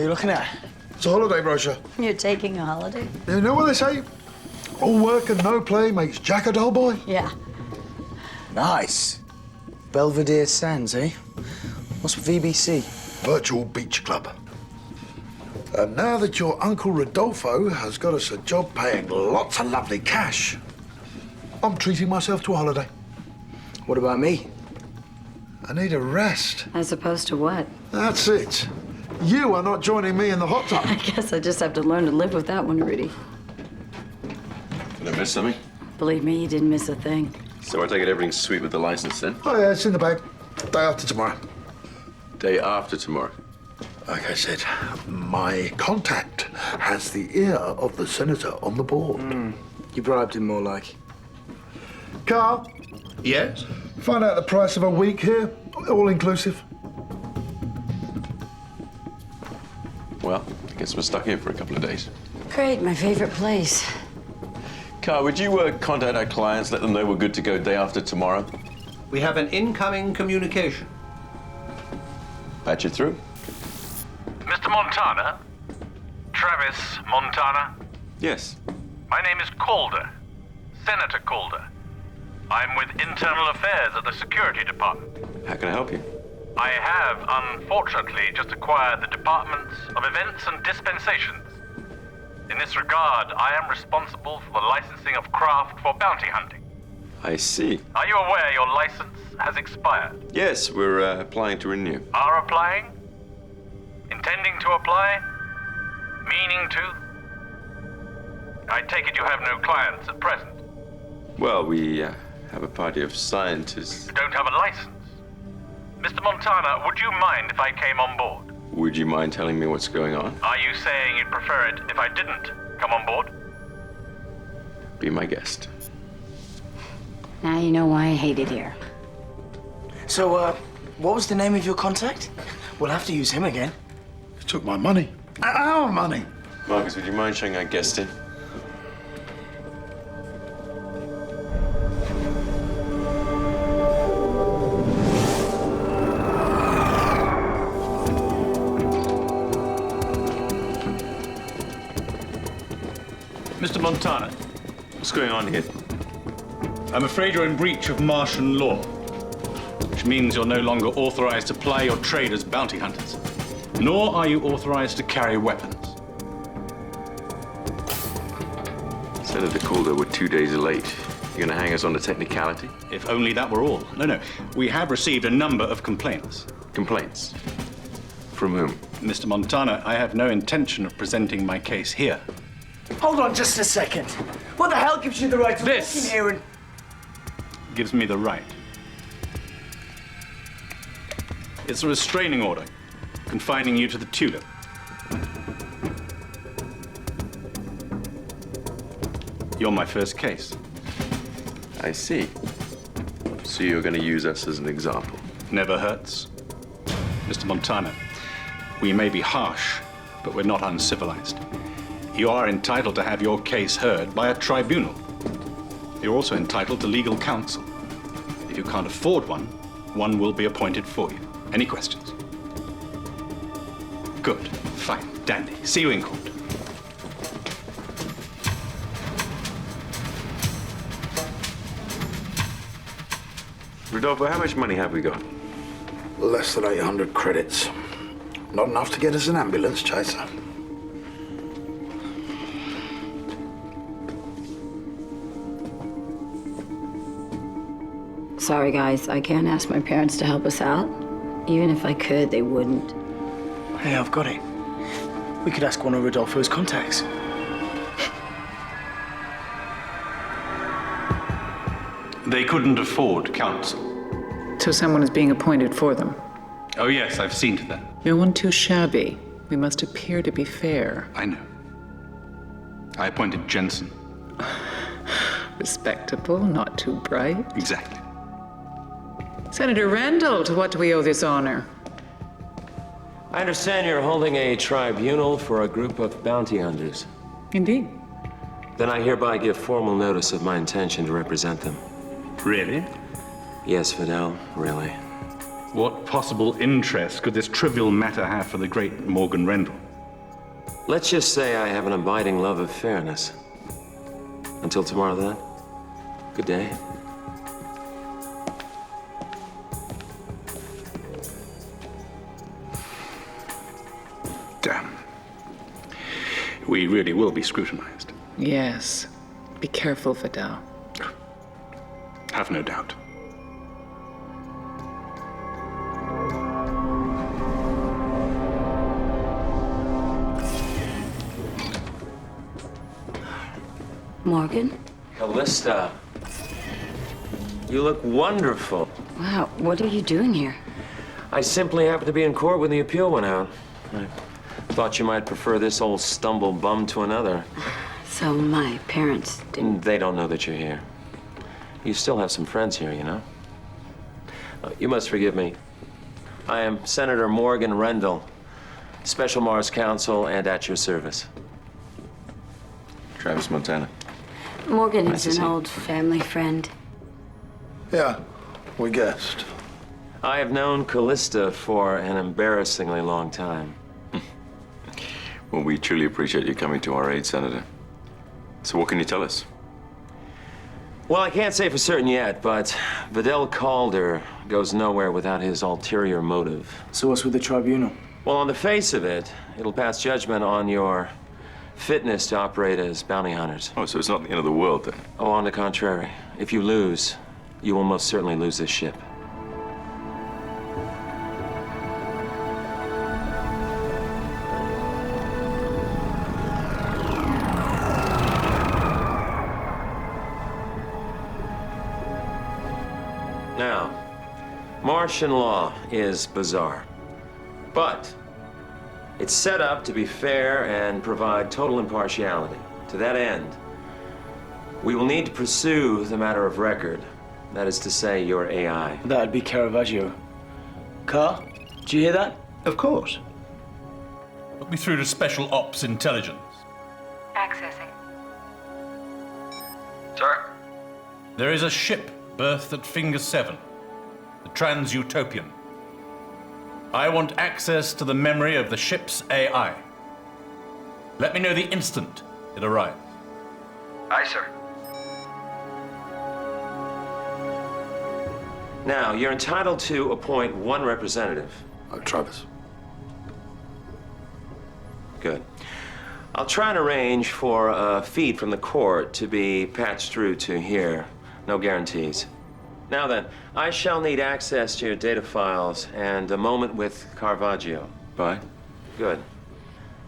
What are you looking at? It's a holiday brochure. You're taking a holiday? You know what they say? All work and no play makes Jack a dull boy. Yeah. Nice. Belvedere Sands, eh? What's VBC? Virtual Beach Club. And now that your Uncle Rodolfo has got us a job paying lots of lovely cash, I'm treating myself to a holiday. What about me? I need a rest. As opposed to what? That's it. You are not joining me in the hot tub. I guess I just have to learn to live with that one, Rudy. Did I miss something? Believe me, you didn't miss a thing. So I take it everything's sweet with the license then? Oh, yeah, it's in the bag. Day after tomorrow. Day after tomorrow. Like I said, my contact has the ear of the senator on the board. You bribed him more like. Carl? Yes? Find out the price of a week here, all inclusive. Well, I guess we're stuck here for a couple of days. Great, my favorite place. Carl, would you contact our clients, let them know we're good to go day after tomorrow? We have an incoming communication. Patch it through. Mr. Montana? Travis Montana? Yes. My name is Calder. Senator Calder. I'm with Internal Affairs at the Security Department. How can I help you? I have, unfortunately, just acquired the Departments of Events and Dispensations. In this regard, I am responsible for the licensing of craft for bounty hunting. I see. Are you aware your license has expired? Yes, we're applying to renew. Are applying? Intending to apply? Meaning to? I take it you have no clients at present. Well, we have a party of scientists. You don't have a license. Mr. Montana, would you mind if I came on board? Would you mind telling me what's going on? Are you saying you'd prefer it if I didn't come on board? Be my guest. Now you know why I hate it here. So, what was the name of your contact? We'll have to use him again. He took my money. Our money. Marcus, would you mind showing our guest in? Mr. Montana, What's going on here? I'm afraid you're in breach of Martian law, which means you're no longer authorized to ply your trade as bounty hunters, nor are you authorized to carry weapons. Senator Calder, we're 2 days late. You're gonna hang us on a technicality? If only that were all. No, we have received a number of complaints. Complaints? From whom? Mr. Montana, I have no intention of presenting my case here. Hold on just a second. What the hell gives you the right to walk This. in here and... Gives me the right. It's a restraining order, confining you to the Tudor. You're my first case. I see. So you're gonna use us as an example? Never hurts. Mr. Montana, we may be harsh, but we're not uncivilized. You are entitled to have your case heard by a tribunal. You're also entitled to legal counsel. If you can't afford one, one will be appointed for you. Any questions? Good. Fine. Dandy. See you in court. Rodolfo, how much money have we got? Less than 800 credits. Not enough to get us an ambulance chaser. Sorry, guys, I can't ask my parents to help us out. Even if I could, they wouldn't. Hey, I've got it. We could ask one of Rodolfo's contacts. They couldn't afford counsel. So someone is being appointed for them. Oh, yes, I've seen to that. No one too shabby. We must appear to be fair. I know. I appointed Jensen. Respectable, not too bright. Exactly. Senator Randall, to what do we owe this honor? I understand you're holding a tribunal for a group of bounty hunters. Indeed. Then I hereby give formal notice of my intention to represent them. Really? Yes, Fidel, really. What possible interest could this trivial matter have for the great Morgan Rendell? Let's just say I have an abiding love of fairness. Until tomorrow, then. Good day. Damn. We really will be scrutinized. Yes. Be careful, Vidal. Have no doubt. Morgan? Callista. You look wonderful. Wow, what are you doing here? I simply happened to be in court when the appeal went out. I thought you might prefer this old stumble bum to another. So my parents didn't... They don't know that you're here. You still have some friends here, you know? You must forgive me. I am Senator Morgan Rendell, Special Mars Counsel and at your service. Travis Montana. Morgan Nice to is see an you. old family friend. Yeah, we guessed. I have known Callista for an embarrassingly long time. Well, we truly appreciate you coming to our aid, Senator. So what can you tell us? Well, I can't say for certain yet, but Vidal Calder goes nowhere without his ulterior motive. So what's with the tribunal? Well, on the face of it, it'll pass judgment on your fitness to operate as bounty hunters. Oh, so it's not the end of the world, then? Oh, on the contrary. If you lose, you will most certainly lose this ship. Now, Martian law is bizarre, but it's set up to be fair and provide total impartiality. To that end, we will need to pursue the matter of record. That is to say, your AI. That'd be Caravaggio. Car, did you hear that? Of course. Put me through to Special Ops Intelligence. Accessing. Sir? There is a ship berthed at Finger 7, the Trans-Utopian. I want access to the memory of the ship's AI. Let me know the instant it arrives. Aye, sir. Now, you're entitled to appoint one representative. Travis. Good. I'll try and arrange for a feed from the court to be patched through to here. No guarantees. Now then, I shall need access to your data files and a moment with Caravaggio. Bye. Good.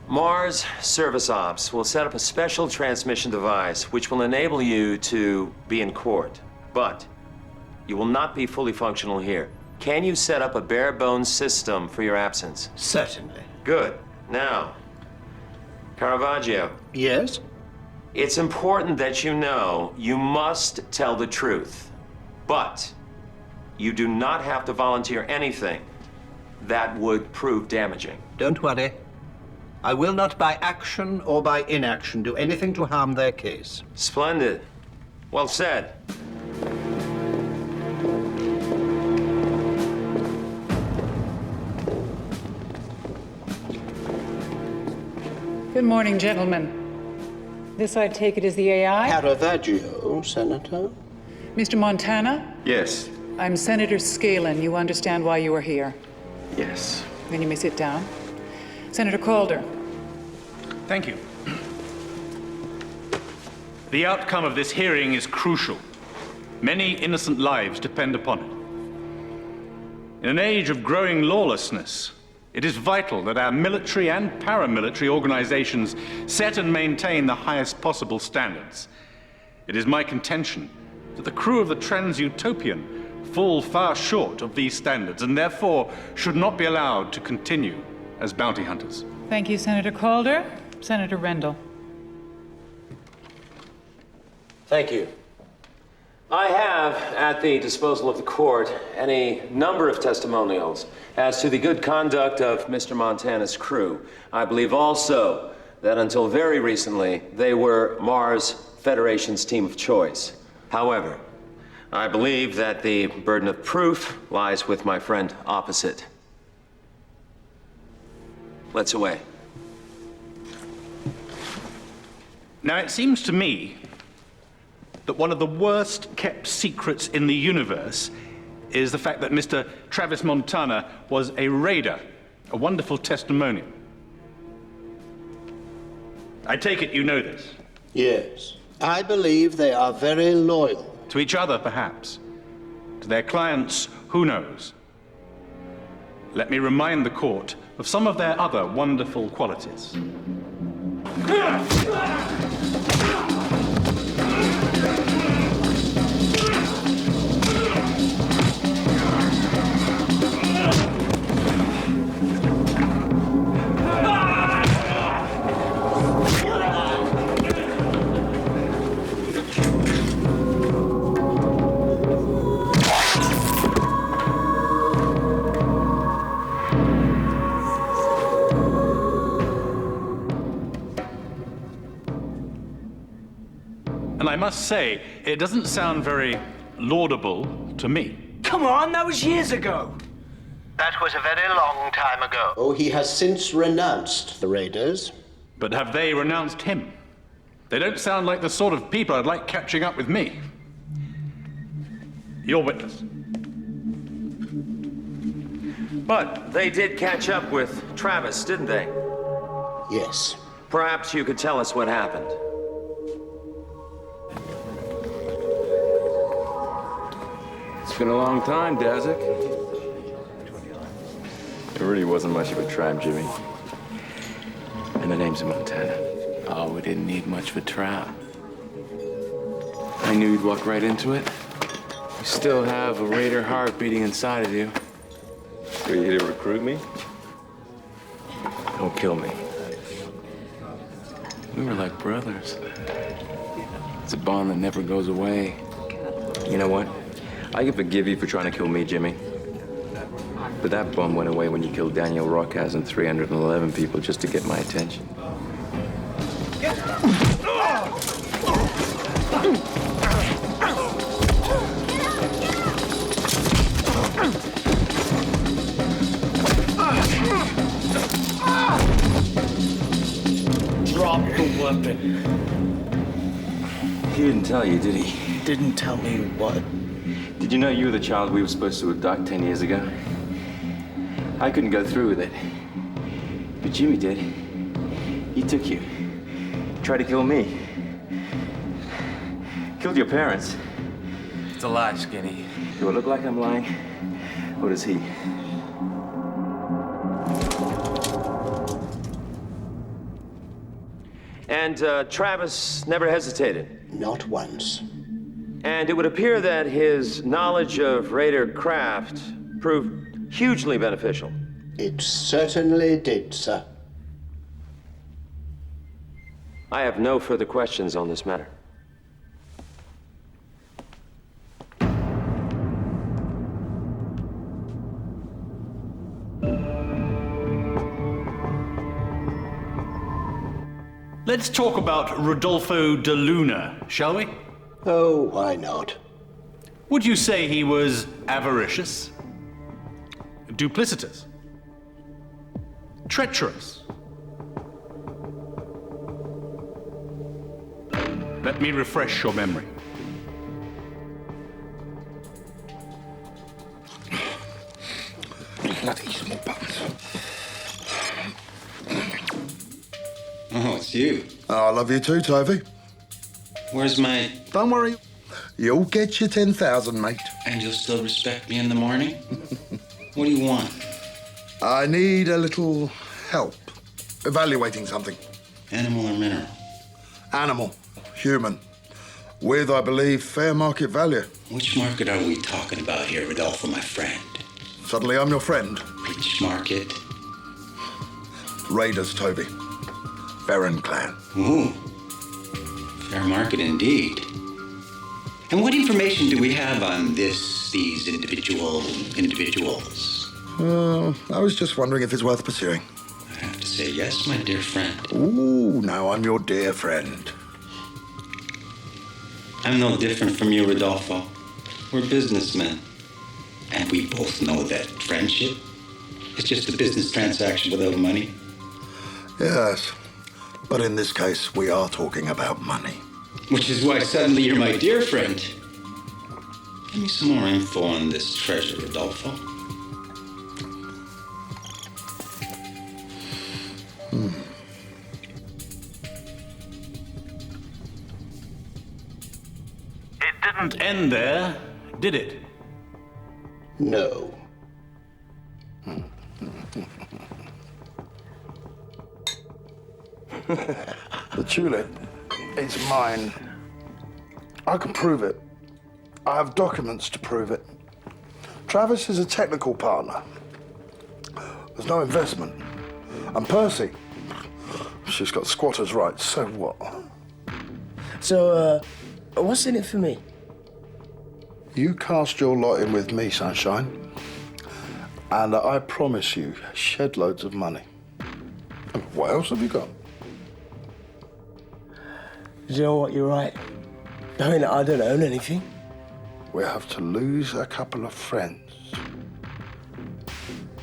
Mars Service Ops will set up a special transmission device which will enable you to be in court. But you will not be fully functional here. Can you set up a bare-bones system for your absence? Certainly. Good. Now, Caravaggio. Yes? It's important that you know you must tell the truth. But you do not have to volunteer anything that would prove damaging. Don't worry. I will not by action or by inaction do anything to harm their case. Splendid. Well said. Good morning, gentlemen. This, I take it, is the AI? Caravaggio, Senator? Mr. Montana? Yes. I'm Senator Scalen. You understand why you are here. Yes. Then you may sit down. Senator Calder. Thank you. The outcome of this hearing is crucial. Many innocent lives depend upon it. In an age of growing lawlessness, it is vital that our military and paramilitary organizations set and maintain the highest possible standards. It is my contention that the crew of the Trans-Utopian fall far short of these standards and therefore should not be allowed to continue as bounty hunters. Thank you, Senator Calder. Senator Rendell. Thank you. I have at the disposal of the court any number of testimonials as to the good conduct of Mr. Montana's crew. I believe also that until very recently, they were Mars Federation's team of choice. However, I believe that the burden of proof lies with my friend opposite. Let's away. Now, it seems to me that one of the worst kept secrets in the universe is the fact that Mr. Travis Montana was a raider, a wonderful testimonial. I take it you know this. Yes. I believe they are very loyal. To each other, perhaps. To their clients, who knows? Let me remind the court of some of their other wonderful qualities. And I must say, it doesn't sound very laudable to me. Come on, that was years ago. That was a very long time ago. Oh, he has since renounced the raiders. But have they renounced him? They don't sound like the sort of people I'd like catching up with me. Your witness. But they did catch up with Travis, didn't they? Yes. Perhaps you could tell us what happened. It's been a long time, Dazik. There really wasn't much of a tribe, Jimmy. And the name's Montana. Oh, we didn't need much of a trap. I knew you'd walk right into it. You still have a raider heart beating inside of you. So you here to recruit me? Don't kill me. We were like brothers. It's a bond that never goes away. You know what? I can forgive you for trying to kill me, Jimmy. But that bum went away when you killed Daniel Rockhouse and 311 people just to get my attention. Drop the weapon. He didn't tell you, did he? Didn't tell me what? Did you know you were the child we were supposed to abduct 10 years ago? I couldn't go through with it. But Jimmy did. He took you. Tried to kill me. Killed your parents. It's a lie, Skinny. Do I look like I'm lying? Or does he? And Travis never hesitated. Not once. And it would appear that his knowledge of raider craft proved hugely beneficial. It certainly did, sir. I have no further questions on this matter. Let's talk about Rodolfo de Luna, shall we? Oh, why not? Would you say he was avaricious? Duplicitous? Treacherous? Let me refresh your memory. Bloody small buttons. Oh, it's you. Oh, I love you too, Toby. Where's my... Don't worry. You'll get your 10,000, mate. And you'll still respect me in the morning? What do you want? I need a little help evaluating something. Animal or mineral? Animal. Human. With, I believe, fair market value. Which market are we talking about here, Rodolfo, my friend? Suddenly I'm your friend. Which market? Raiders, Toby. Farron clan. Ooh. Fair market indeed. And what information do we have on these individuals? I was just wondering if it's worth pursuing. I have to say yes, my dear friend. Ooh, now I'm your dear friend. I'm no different from you, Rodolfo. We're businessmen. And we both know that friendship is just a business transaction without money. Yes. But in this case, we are talking about money. Which is why suddenly you're my dear friend. Give me some more info on this treasure, Rodolfo. It didn't end there, did it? No. The tulip, it's mine. I can prove it. I have documents to prove it. Travis is a technical partner. There's no investment. And Percy, she's got squatters' rights, so what? So, what's in it for me? You cast your lot in with me, Sunshine. And I promise you, shed loads of money. And what else have you got? You know what, you're right. I mean, I don't own anything. We have to lose a couple of friends.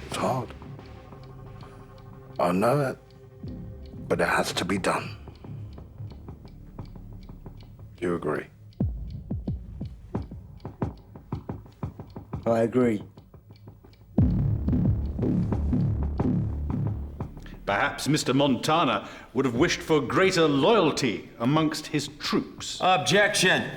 It's hard. I know it, but it has to be done. You agree? I agree. Perhaps Mr. Montana would have wished for greater loyalty amongst his troops. Objection.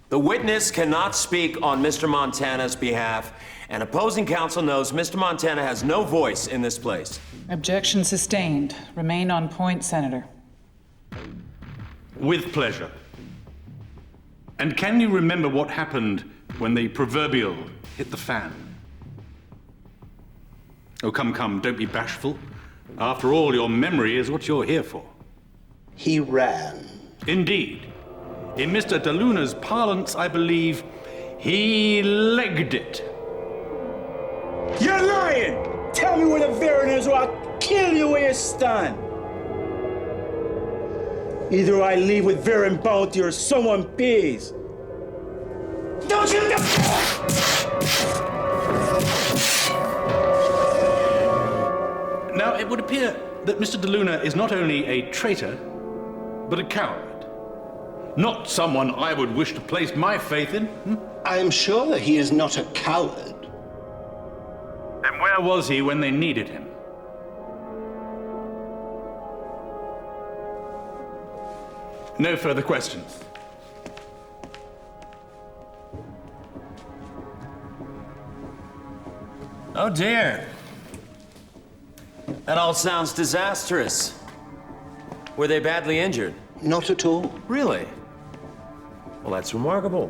The witness cannot speak on Mr. Montana's behalf, and opposing counsel knows Mr. Montana has no voice in this place. Objection sustained. Remain on point, Senator. With pleasure. And can you remember what happened when the proverbial hit the fan? Oh, come, don't be bashful. After all, your memory is what you're here for. He ran. Indeed. In Mr. DeLuna's parlance, I believe, he legged it. You're lying! Tell me where the Baron is or I'll kill you where you stand. Either I leave with Baron Bounty or someone pays. Don't you Now, it would appear that Mr. DeLuna is not only a traitor, but a coward. Not someone I would wish to place my faith in. I am sure he is not a coward. Then where was he when they needed him? No further questions. Oh dear. That all sounds disastrous. Were they badly injured? Not at all. Really? Well, that's remarkable.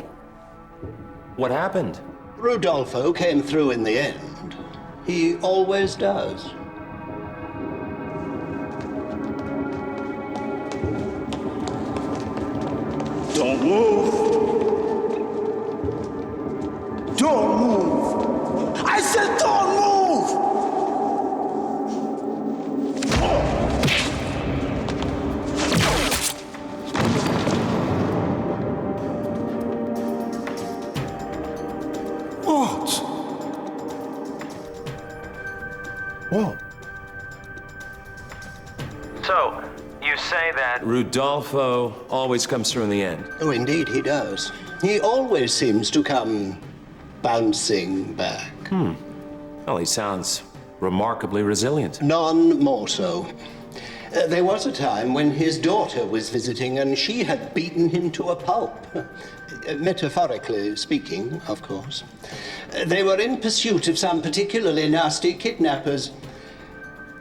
What happened? Rodolfo came through in the end. He always does. Don't move! Don't move! I said don't move! What? So, you say that Rodolfo always comes through in the end? Oh, indeed he does. He always seems to come bouncing back. Well, he sounds remarkably resilient. None more so. There was a time when his daughter was visiting and she had beaten him to a pulp. Metaphorically speaking, of course. They were in pursuit of some particularly nasty kidnappers.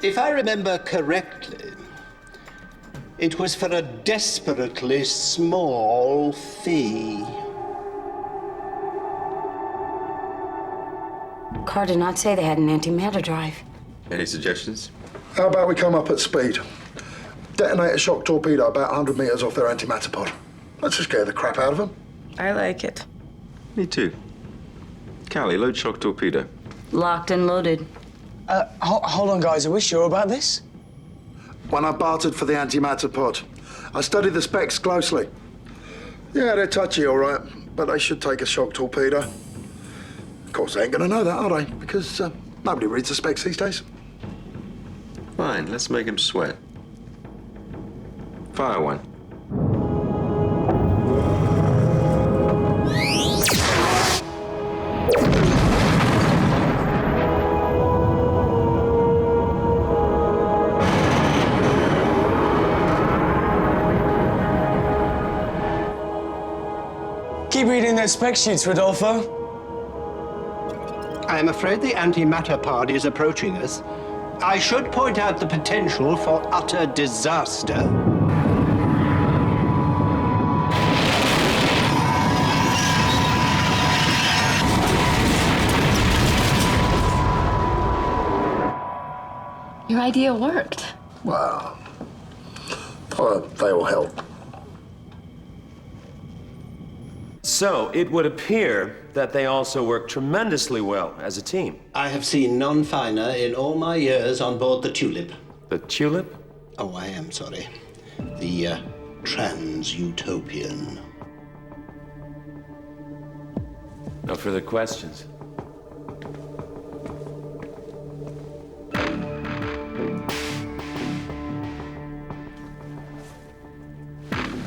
If I remember correctly, it was for a desperately small fee. Carr did not say they had an antimatter drive. Any suggestions? How about we come up at speed? Detonate a shock torpedo about 100 meters off their antimatter pod. Let's just scare the crap out of them. I like it. Me too. Callie, load shock torpedo. Locked and loaded. Hold on, guys. Are we sure about this? When I bartered for the antimatter pod, I studied the specs closely. Yeah, they're touchy, all right, but they should take a shock torpedo. Of course, they ain't gonna know that, are they? Because nobody reads the specs these days. Fine, let's make him sweat. Fire one. Keep reading those spec sheets, Rodolfo. I am afraid the antimatter pod is approaching us. I should point out the potential for utter disaster. Your idea worked. Well, they all help. So, it would appear that they also work tremendously well as a team. I have seen none finer in all my years on board the Tulip. The Tulip? Oh, I am sorry. The Trans-Utopian. No further questions.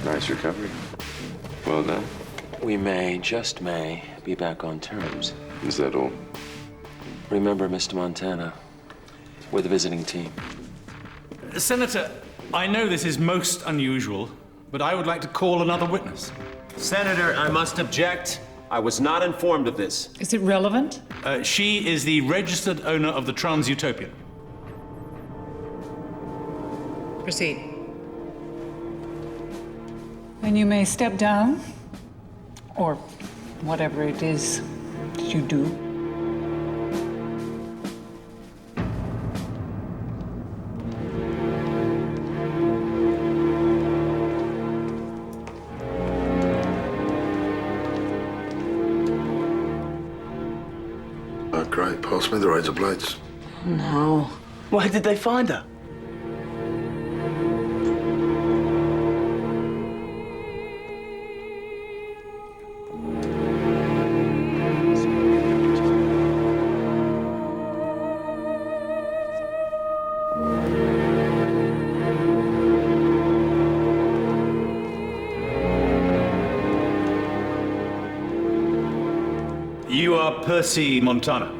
Nice recovery. Well done. We may, just may, be back on terms. Is that all? Remember, Mr. Montana, we're the visiting team. Senator, I know this is most unusual, but I would like to call another witness. Senator, I must object. I was not informed of this. Is it relevant? She is the registered owner of the Trans-Utopian. Proceed. And you may step down, or whatever it is that you do. Oh, great. Pass me the razor blades. No. Where did they find her? You are Percy Montana.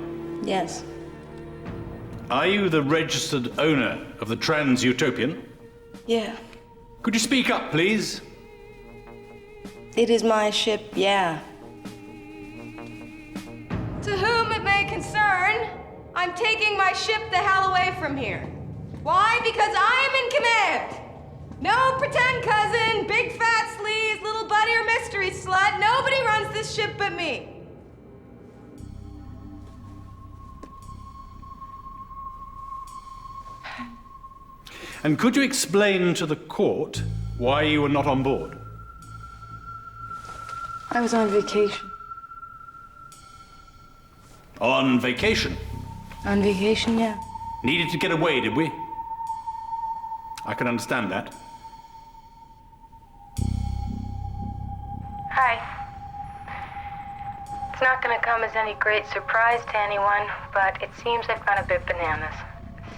Yes. Are you the registered owner of the Trans-Utopian? Yeah. Could you speak up, please? It is my ship, yeah. To whom it may concern, I'm taking my ship the hell away from here. Why? Because I am in command. No pretend cousin, big fat sleaze, little buddy or mystery slut. Nobody runs this ship but me. And could you explain to the court why you were not on board? I was on vacation. On vacation? On vacation, yeah. Needed to get away, did we? I can understand that. Hi. It's not gonna come as any great surprise to anyone, but it seems I've gone a bit bananas.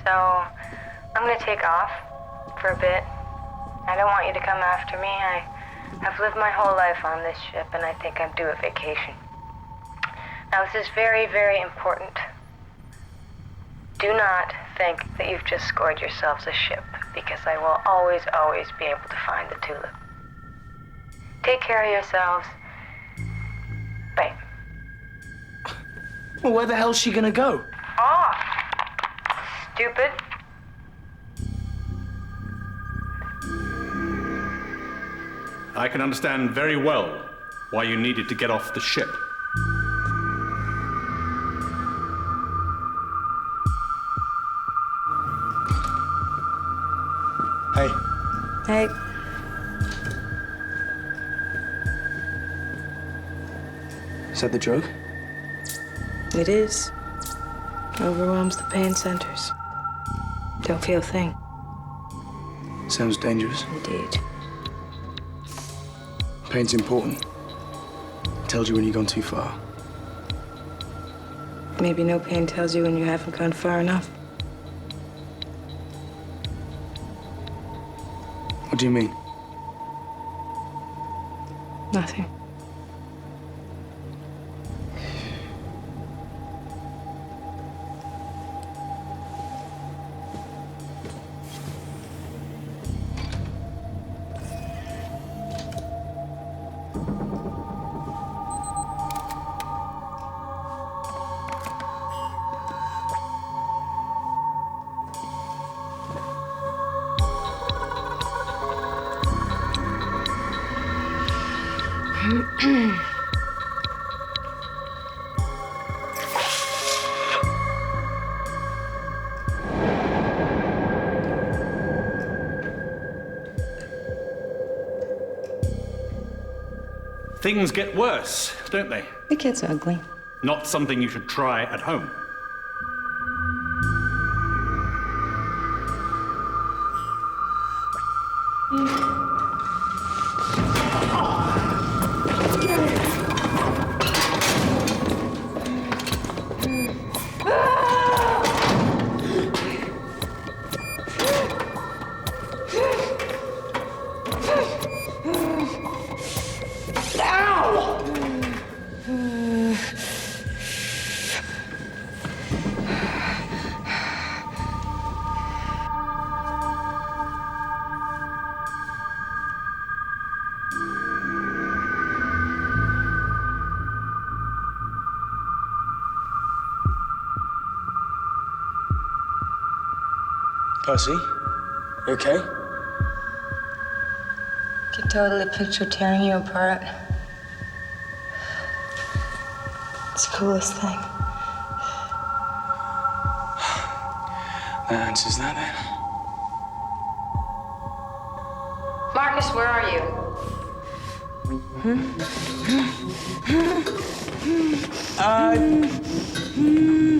So, I'm gonna take off for a bit. I don't want you to come after me. I've lived my whole life on this ship, and I think I'm due a vacation. Now, this is very, very important. Do not think that you've just scored yourselves a ship, because I will always, always be able to find the Tulip. Take care of yourselves. Bye. Well, where the hell's she gonna go? Off! Stupid. I can understand very well why you needed to get off the ship. Hey. Hey. Is that the drug? It is. Overwhelms the pain centers. Don't feel a thing. Sounds dangerous. Indeed. Pain's important. Tells you when you've gone too far. Maybe no pain tells you when you haven't gone far enough. What What do you mean? Nothing. Things get worse, don't they? It gets ugly. Not something you should try at home. Percy? You okay? I could totally picture tearing you apart. It's the coolest thing. That answers that then. Marcus, where are you?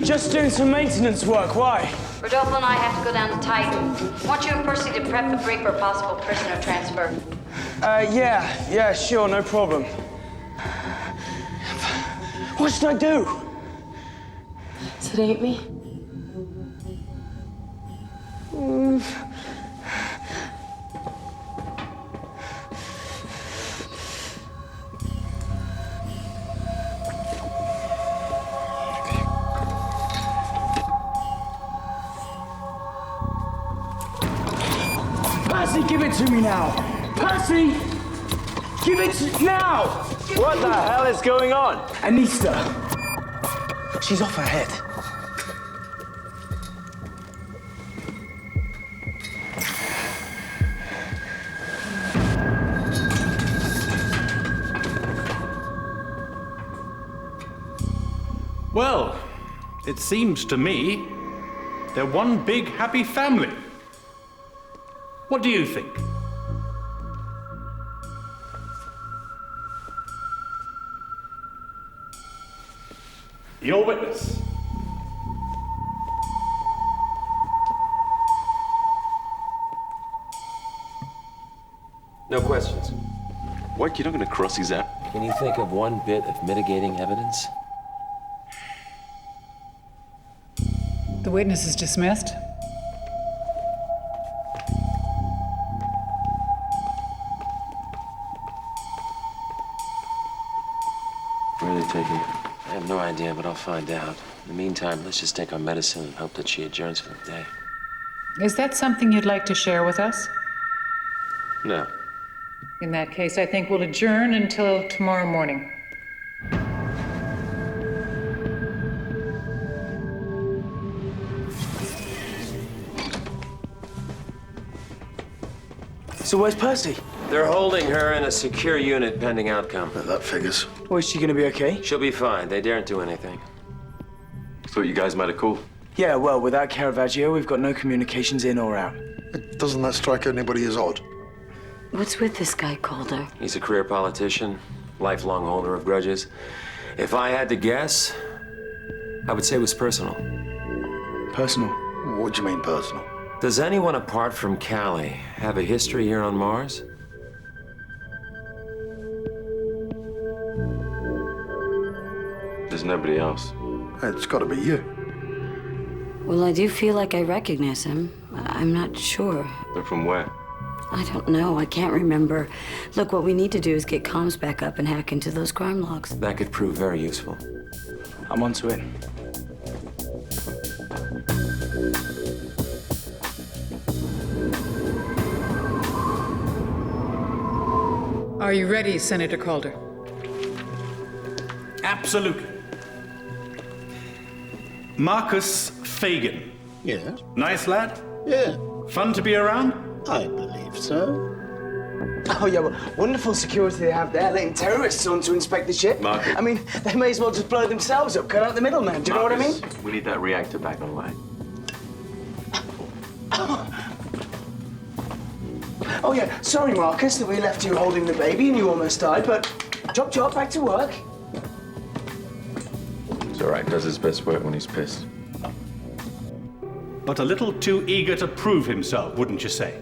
Just doing some maintenance work. Why? Rodolfo and I have to go down to Titan. I want you and Percy to prep the brig for possible prisoner transfer. Yeah, sure, no problem. What should I do? Sedate me? Percy, give it to me now! Percy! Give it now! What the hell is going on? Anista. She's off her head. Well, it seems to me they're one big happy family. What do you think? Your witness. No questions. What? You're not going to cross-examine? Can you think of one bit of mitigating evidence? The witness is dismissed. Where are they taking her? I have no idea, but I'll find out. In the meantime, let's just take our medicine and hope that she adjourns for the day. Is that something you'd like to share with us? No. In that case, I think we'll adjourn until tomorrow morning. So where's Percy? They're holding her in a secure unit pending outcome. That figures. Well, is she gonna be okay? She'll be fine. They daren't do anything. Thought you guys might have called. Yeah, well, without Caravaggio, we've got no communications in or out. Doesn't that strike anybody as odd? What's with this guy, Calder? He's a career politician, lifelong holder of grudges. If I had to guess, I would say it was personal. Personal? What do you mean, personal? Does anyone apart from Callie have a history here on Mars? There's nobody else. It's got to be you. Well, I do feel like I recognize him. I'm not sure. But from where? I don't know. I can't remember. Look, what we need to do is get comms back up and hack into those crime logs. That could prove very useful. I'm onto it. Are you ready, Senator Calder? Absolutely. Marcus Fagan. Yes? Nice lad? Yeah. Fun to be around? I believe so. Oh, yeah, well, wonderful security they have there, letting terrorists on to inspect the ship. Marcus. I mean, they may as well just blow themselves up, cut out the middleman. Do you know what I mean? We need that reactor back online. Oh, yeah, sorry, Marcus, that we left you holding the baby and you almost died, but chop, back to work. It's all right. Does his best work when he's pissed. But a little too eager to prove himself, wouldn't you say?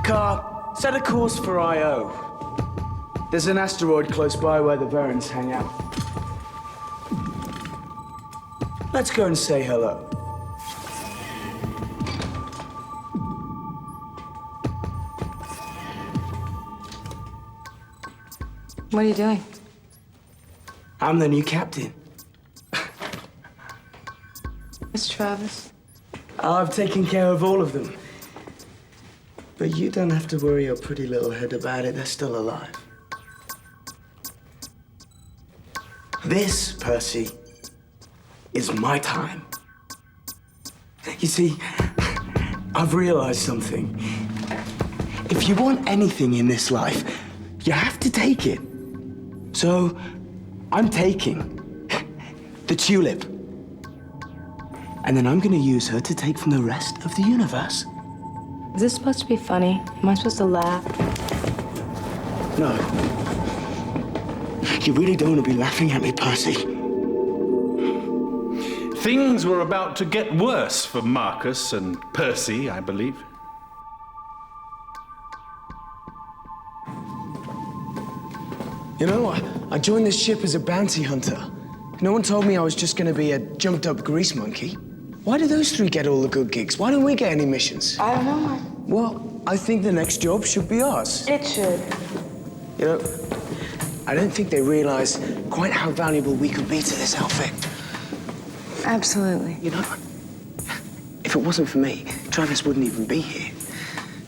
Car, set a course for I.O. There's an asteroid close by where the Verins hang out. Let's go and say hello. What are you doing? I'm the new captain. It's Travis. I've taken care of all of them. But you don't have to worry your pretty little head about it. They're still alive. This, Percy, is my time. You see, I've realized something. If you want anything in this life, you have to take it. So, I'm taking the tulip. And then I'm gonna use her to take from the rest of the universe. Is this supposed to be funny? Am I supposed to laugh? No. You really don't want to be laughing at me, Percy. Things were about to get worse for Marcus and Percy, I believe. You know, I joined this ship as a bounty hunter. No one told me I was just going to be a jumped-up grease monkey. Why do those three get all the good gigs? Why don't we get any missions? I don't know. Well, I think the next job should be ours. It should. You know, I don't think they realize quite how valuable we could be to this outfit. Absolutely. You know, if it wasn't for me, Travis wouldn't even be here.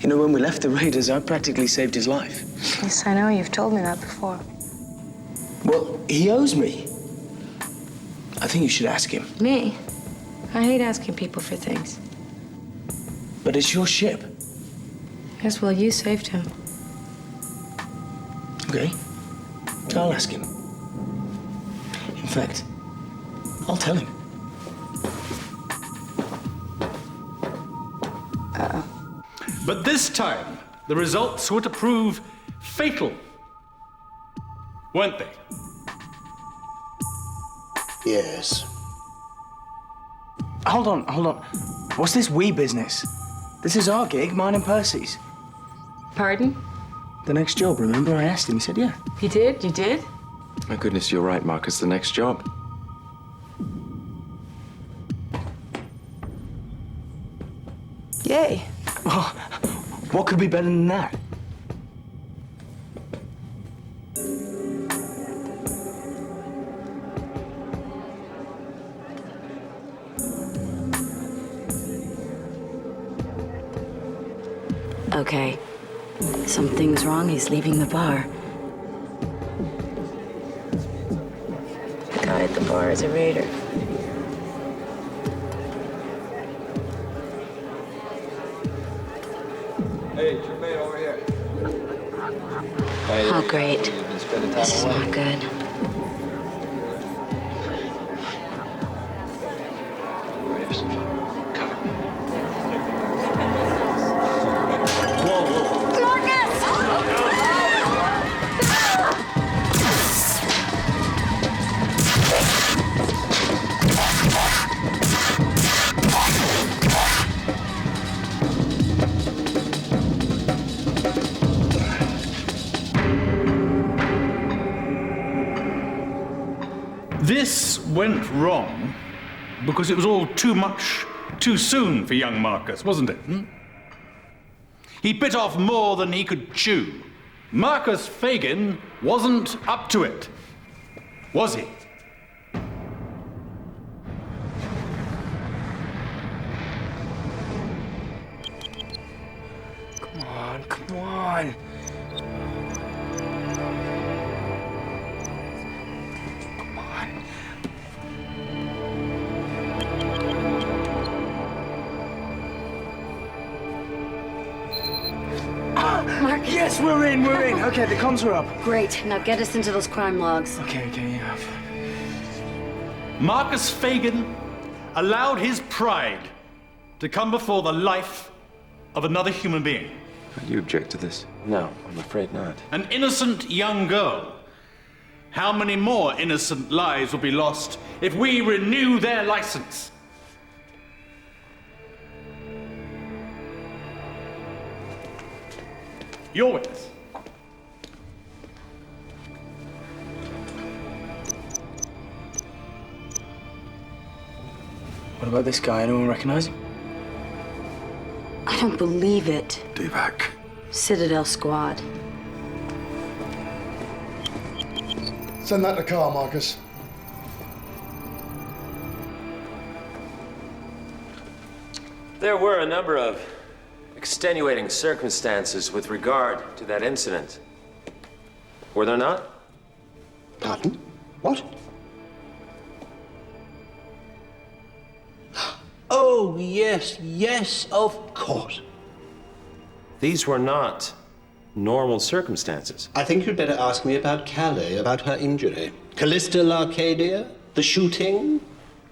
You know, when we left the Raiders, I practically saved his life. Yes, I know. You've told me that before. Well, he owes me. I think you should ask him. Me? I hate asking people for things. But it's your ship. Yes, well, you saved him. Okay. So I'll ask him. In fact, I'll tell him. Uh-oh. But this time, the results were to prove fatal, weren't they? Yes. Hold on. What's this we business? This is our gig, mine and Percy's. Pardon? The next job, remember? I asked him, he said, yeah. You did? You did? My goodness, you're right, Marcus. The next job. Yay. Oh, what could be better than that? Okay. Something's wrong. He's leaving the bar. The guy at the bar is a raider. Hey, Jermaine, over here. Oh, great. This is not good. This went wrong because it was all too much, too soon for young Marcus, wasn't it? He bit off more than he could chew. Marcus Fagin wasn't up to it, was he? Come on, come on. Marcus. Yes, we're in. Okay, the comms are up. Great. Now get us into those crime logs. Okay, yeah. Marcus Fagin allowed his pride to come before the life of another human being. Do you object to this? No, I'm afraid not. An innocent young girl. How many more innocent lives will be lost if we renew their license? Your witness. What about this guy? Anyone recognize him? I don't believe it. Divac. Citadel Squad. Send that to the car, Marcus. There were a number of extenuating circumstances with regard to that incident. Were there not? Pardon? What? Oh, yes, of course. These were not normal circumstances. I think you'd better ask me about Calais, about her injury. Callista L'arcadia, the shooting,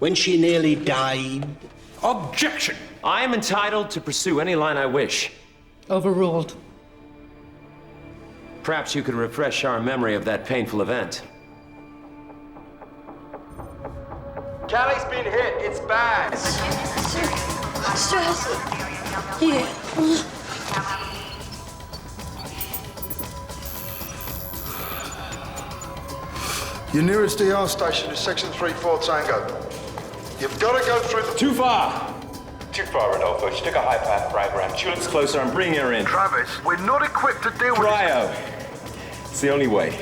when she nearly died. Objection! I am entitled to pursue any line I wish. Overruled. Perhaps you could refresh our memory of that painful event. Callie's been hit. It's bad. Stress. Yeah. Your nearest ER station is Section 3-4 Tango. You've got to go through the... Too far! Too far, Rodolfo. She took a high path program. She looks closer. I'm bringing her in. Travis, we're not equipped to deal with... Cryo. It's the only way.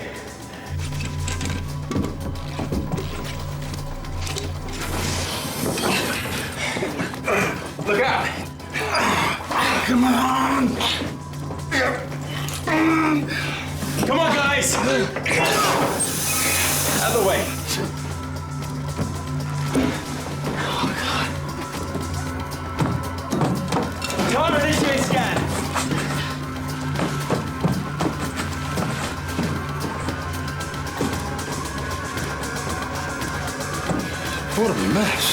Look out! Come on! Come on, guys! Out of the way. Come on, initiate scan. What a mess.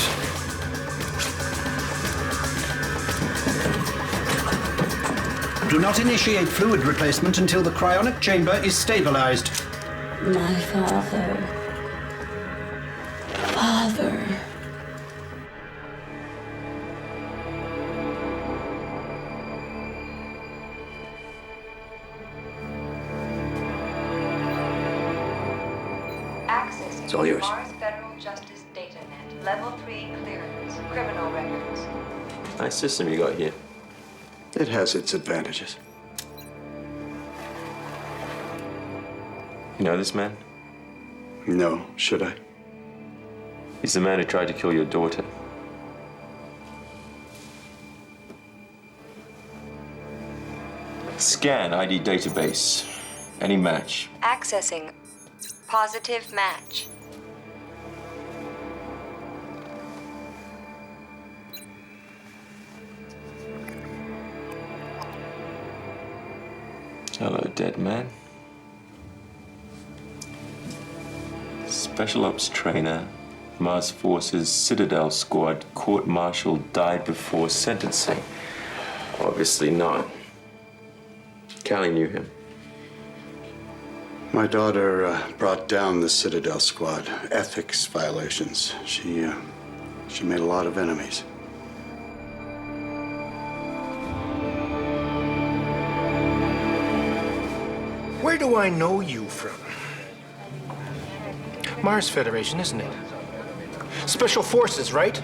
Do not initiate fluid replacement until the cryonic chamber is stabilized. My father. Father. Accessing It's all yours. Mars Federal Justice Data Net. Level 3 clearance. Criminal records. Nice system you got here. It has its advantages. You know this man? No, should I? He's the man who tried to kill your daughter. Scan ID database. Any match. Accessing. Positive match. Hello, dead man. Special Ops trainer, Mars Forces Citadel Squad, court-martialed, died before sentencing. Obviously not. Callie knew him. My daughter brought down the Citadel Squad. Ethics violations. She made a lot of enemies. Where do I know you from? Mars Federation, isn't it? Special Forces, right?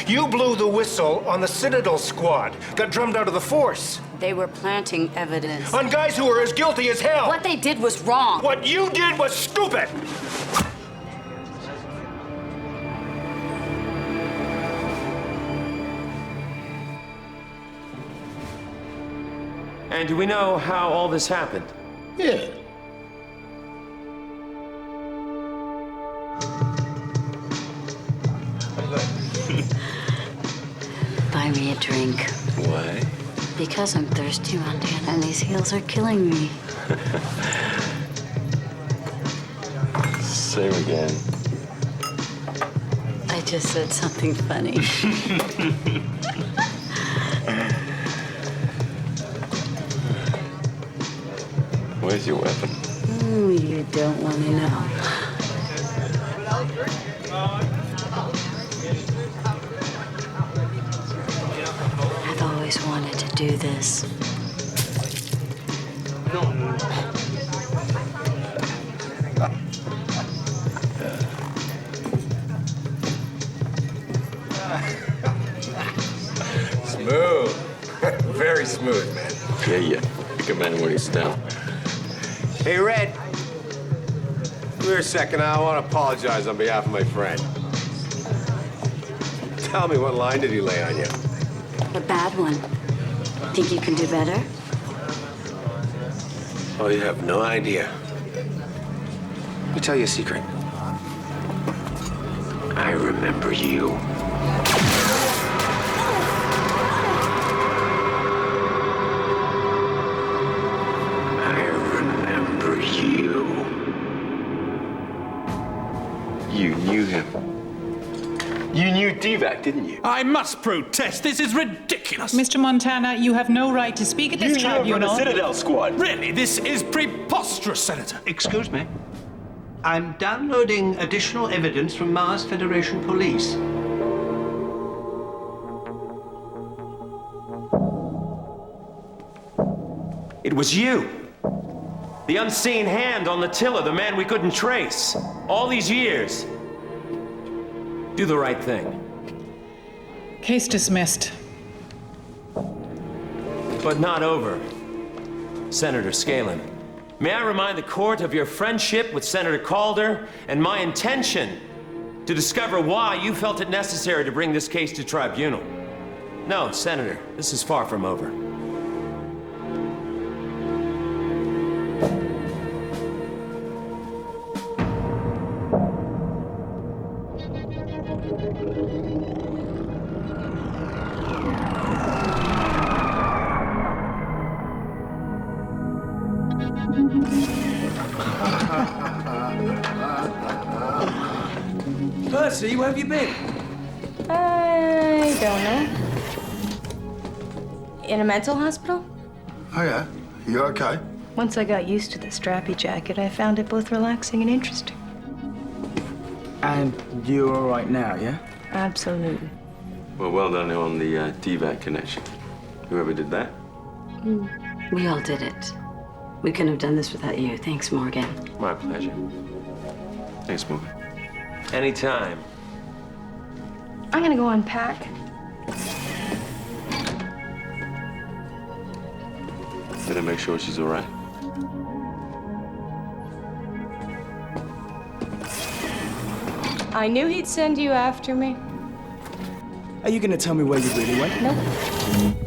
You blew the whistle on the Citadel squad, got drummed out of the force. They were planting evidence. On guys who were as guilty as hell. What they did was wrong. What you did was stupid. And do we know how all this happened? Yeah. Buy me a drink. Why? Because I'm thirsty, Montana, and these heels are killing me. Same again. I just said something funny. Where's your weapon? Ooh, you don't want to know. I've always wanted to do this. Smooth. Very smooth, man. Yeah. Pick a man when he's down. Hey, Red. Come here a second. I want to apologize on behalf of my friend. Tell me, what line did he lay on you? A bad one. Think you can do better? Oh, you have no idea. Let me tell you a secret. I remember you. You knew him. You knew Divac, didn't you? I must protest. This is ridiculous. Mr. Montana, you have no right to speak at this tribunal. From the Citadel squad. Really, this is preposterous, Senator. Excuse me. I'm downloading additional evidence from Mars Federation Police. It was you. The unseen hand on the tiller, the man we couldn't trace. All these years. Do the right thing. Case dismissed. But not over. Senator Scanlon, may I remind the court of your friendship with Senator Calder and my intention to discover why you felt it necessary to bring this case to tribunal. No, Senator, this is far from over. Percy, where have you been? I don't know. In a mental hospital? Oh, yeah? You okay? Once I got used to the strappy jacket, I found it both relaxing and interesting. And you're all right now, yeah? Absolutely. Well done on the Divac connection. Whoever did that? We all did it. We couldn't have done this without you. Thanks, Morgan. My pleasure. Thanks, Morgan. Anytime. I'm gonna go unpack. Better make sure she's all right. I knew he'd send you after me. Are you gonna tell me where you really went? Nope.